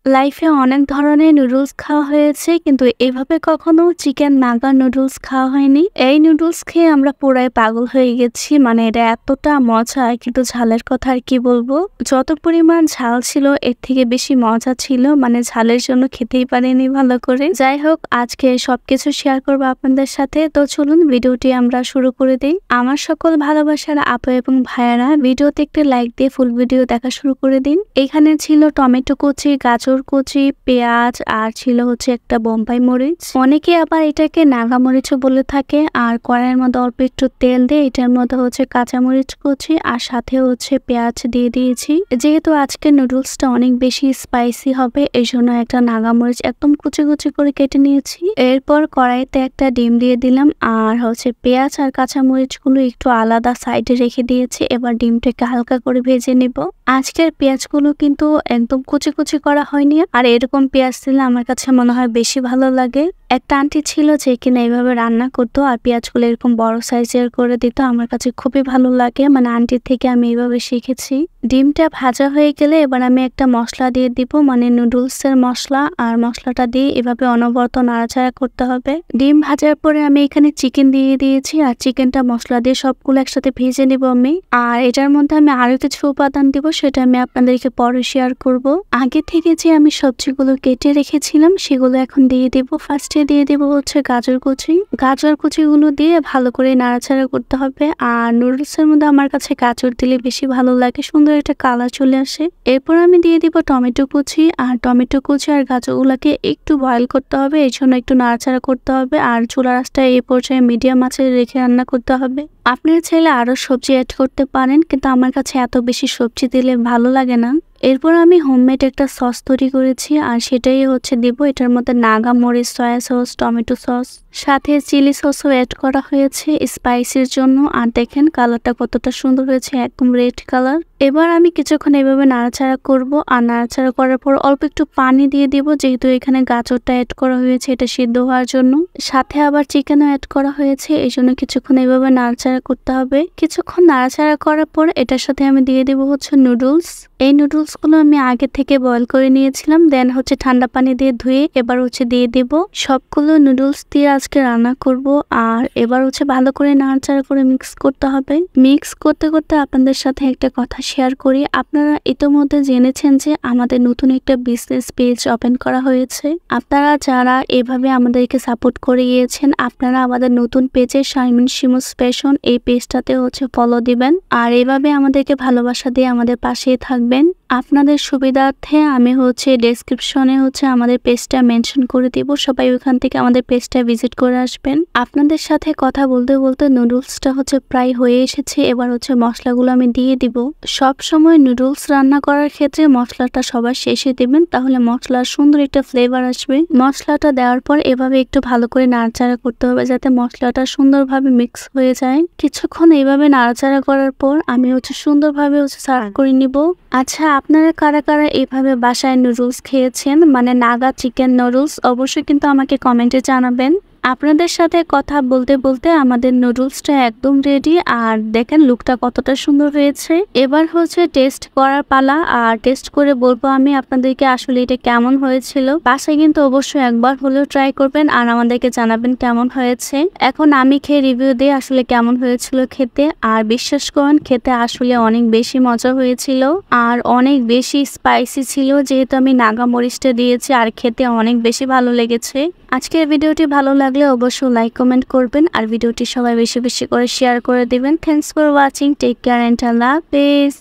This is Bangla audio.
লাইফে অনেক ধরনের নুডলস খাওয়া হয়েছে কিন্তু এভাবে কখনো চিকেন নাগা নুডলস খাওয়া হয়নি। এই নুডলস খেয়ে আমরা পুরাই পাগল হয়ে গেছি। মানে এটা এতটা মজা, কিন্তু ঝালের কথা আর কি বলবো। যত পরিমাণ ঝাল ছিল এর থেকে বেশি মজা ছিল, মানে ঝালের জন্য খেতেই পারিনি ভালো করে। যাই হোক, আজকে সবকিছু শেয়ার করবো আপনাদের সাথে। তো চলুন ভিডিওটি আমরা শুরু করে দিই। আমার সকল ভালোবাসার আপু এবং ভাইয়ারা, ভিডিওতে একটি লাইক দিয়ে ফুল ভিডিও দেখা শুরু করে দিন। এখানে ছিল টমেটো কুচি, গাজর কুচি, পেঁয়াজ, আর ছিল হচ্ছে একটা বোম্বাই মরিচ। অনেকে আবার এটাকে নাগা মরিচও বলে থাকে। আর কড়াইয়ের মধ্যে অল্প একটু তেল দিয়ে এটার মধ্যে হচ্ছে কাঁচা মরিচ কুচি আর সাথে হচ্ছে পেঁয়াজ দিয়ে দিয়েছি। যেহেতু আজকে নুডলসটা অনেক বেশি স্পাইসি হবে, এই জন্য একটা নাগা মরিচ একদম কুচি কুচি করে কেটে নিয়েছি। এরপর কড়াইতে একটা ডিম দিয়ে দিলাম আর হচ্ছে পেঁয়াজ আর কাঁচা মরিচগুলো একটু আলাদা সাইডে রেখে দিয়েছি। এবার ডিমটাকে হালকা করে ভেজে নিব। আজকের পেঁয়াজগুলো কিন্তু একদম কুচি কুচি করা হয়নি, আর এরকম পেঁয়াজ দিলে আমার কাছে মনে হয় বেশি ভালো লাগে। একটা আন্টি ছিল যে কিনা এইভাবে রান্না করতো আর পেঁয়াজগুলো এরকম বড় সাইজের করে দিত। আমার কাছে খুবই ভালো লাগে, মানে আন্টির থেকে আমি এইভাবে শিখেছি। ডিমটা ভাজা হয়ে গেলে এবার আমি একটা মশলা দিয়ে দিব, মানে নুডলসের মশলা। আর মশলাটা দিয়ে এভাবে অনবরত নাড়াচাড়া করতে হবে। ডিম ভাজার পরে আমি এখানে চিকেন দিয়ে দিয়েছি আর চিকেনটা মশলা দিয়ে সবগুলো একসাথে ভেজে নিব আমি। আর এটার মধ্যে আমি আরো কিছু উপাদান দিব, সেটা আমি আপনাদেরকে পরে শেয়ার করব। আগে থেকে যে আমি সবজিগুলো কেটে রেখেছিলাম সেগুলো এখন দিয়ে দিব। ফার্স্টে দিয়ে দিব হচ্ছে গাজর কুচি। গাজর কুচিগুলো দিয়ে ভালো করে নাড়াচাড়া করতে হবে। আর নুডলসের মধ্যে আমার কাছে গাজর দিলে বেশি ভালো লাগে, সুন্দর একটা কালার চলে আসে। এরপর আমি দিয়ে দিব টমেটো কুচি। আর টমেটো কুচি আর গাজরগুলোকে একটু বয়েল করতে হবে, এই জন্য একটু নাড়াচাড়া করতে হবে। আর চুলার আঁচটা এই পর্যায়ে মিডিয়াম আঁচে রেখে রান্না করতে হবে। আপনারা চাইলে আরো সবজি অ্যাড করতে পারেন, কিন্তু আমার কাছে এত বেশি সবজি দিলে ভালো লাগে না। এরপর আমি হোমমেড একটা সস তৈরি করেছি আর সেটাই হচ্ছে দিব। এটার মধ্যে নাগা মরিচ, সয়া সস, টমেটো সস, সাথে চিলি সসও অ্যাড করা হয়েছে স্পাইসির জন্য। আর দেখেন কালারটা কতটা সুন্দর হয়েছে, একদম রেড কালার। এবার আমি কিছুক্ষণ এভাবে নাড়াচাড়া করব। আর নাড়াচাড়া করার পর অল্প একটু পানি দিয়ে দিব, যেহেতু এখানে গাজরটা অ্যাড করা হয়েছে এটা সিদ্ধ হওয়ার জন্য। সাথে আবার চিকেনও অ্যাড করা হয়েছে, এই জন্য কিছুক্ষণ এভাবে নাড়াচাড়া করতে হবে। কিছুক্ষণ নাড়াচাড়া করার পর এটার সাথে আমি দিয়ে দেব হচ্ছে নুডলস। এই নুডলস গুলো আমি আগে থেকে বয়েল করে নিয়েছিলাম, দেন হচ্ছে ঠান্ডা পানি দিয়ে ধুয়ে এবার হচ্ছে দিয়ে দেব। সবগুলো নুডলস দিয়ে আজকে রান্না করব। আর এবার হচ্ছে ভালো করে নাড়াচাড়া করে মিক্স করতে হবে। মিক্স করতে করতে আপনাদের সাথে একটা কথা শেয়ার করি। আপনারা ইতোমধ্যে জেনেছেন যে আমাদের নতুন একটা বিজনেস পেজ ওপেন করা হয়েছে। আপনারা যারা এভাবে আমাদেরকে সাপোর্ট করে গিয়েছেন, আপনারা আমাদের নতুন পেজে শারমিন শিমুস ফ্যাশন এই পেজটাতে হচ্ছে ফলো দিবেন। আর এভাবে আমাদেরকে ভালোবাসা দিয়ে আমাদের পাশেই থাকবেন। আপনাদের সুবিধার্থে আমি হচ্ছে ডেসক্রিপশনে হচ্ছে আমাদের পেজটা মেনশন করে দিব, সবাই ওখান থেকে আমাদের পেজটা ভিজিট করে আসবেন। আপনাদের সাথে কথা বলতে বলতে নুডলসটা হচ্ছে প্রায় হয়ে এসেছে। এবার হচ্ছে মশলাগুলো আমি দিয়ে দিব। সব সময় নুডলস রান্না করার ক্ষেত্রে মশলাটা সবার শেষে দিবেন, তাহলে মশলার সুন্দর একটা ফ্লেভার আসবে। মশলাটা দেওয়ার পর এভাবে একটু ভালো করে নাড়াচাড়া করতে হবে, যাতে মশলাটা সুন্দরভাবে মিক্স হয়ে যায়। কিছুক্ষণ এইভাবে নাড়াচাড়া করার পর আমি হচ্ছে সুন্দরভাবে হচ্ছে সার্ভ করে নিব। আচ্ছা, আপনারা কারা কারা এভাবে বাসায় নুডলস খেয়েছেন, মানে নাগা চিকেন নুডলস, অবশ্যই কিন্তু আমাকে কমেন্টে জানাবেন। আপনাদের সাথে কথা বলতে বলতে আমাদের নুডলসটা একদম রেডি। আর দেখেন লুকটা কতটা সুন্দর হয়েছে। এবার হচ্ছে টেস্ট করার পালা। আর টেস্ট করে বলবো আমি আপনাদেরকে আসলে এটা কেমন হয়েছিল। বাসায় কিন্তু অবশ্যই একবার হলেও ট্রাই করবেন আর আমাদেরকে জানাবেন কেমন হয়েছে। এখন আমি খেয়ে রিভিউ দিই আসলে কেমন হয়েছিল খেতে। আর বিশ্বাস করেন, খেতে আসলে অনেক বেশি মজা হয়েছিল আর অনেক বেশি স্পাইসি ছিল, যেহেতু আমি নাগা মরিচটা দিয়েছি। আর খেতে অনেক বেশি ভালো লেগেছে। আজকের ভিডিওটি ভালো লাগলে অবশ্যই লাইক কমেন্ট করবেন আর ভিডিওটি সবাই বেশি বেশি করে শেয়ার করে দিবেন। Thanks for watching, take care and আল্লাহ হাফেজ।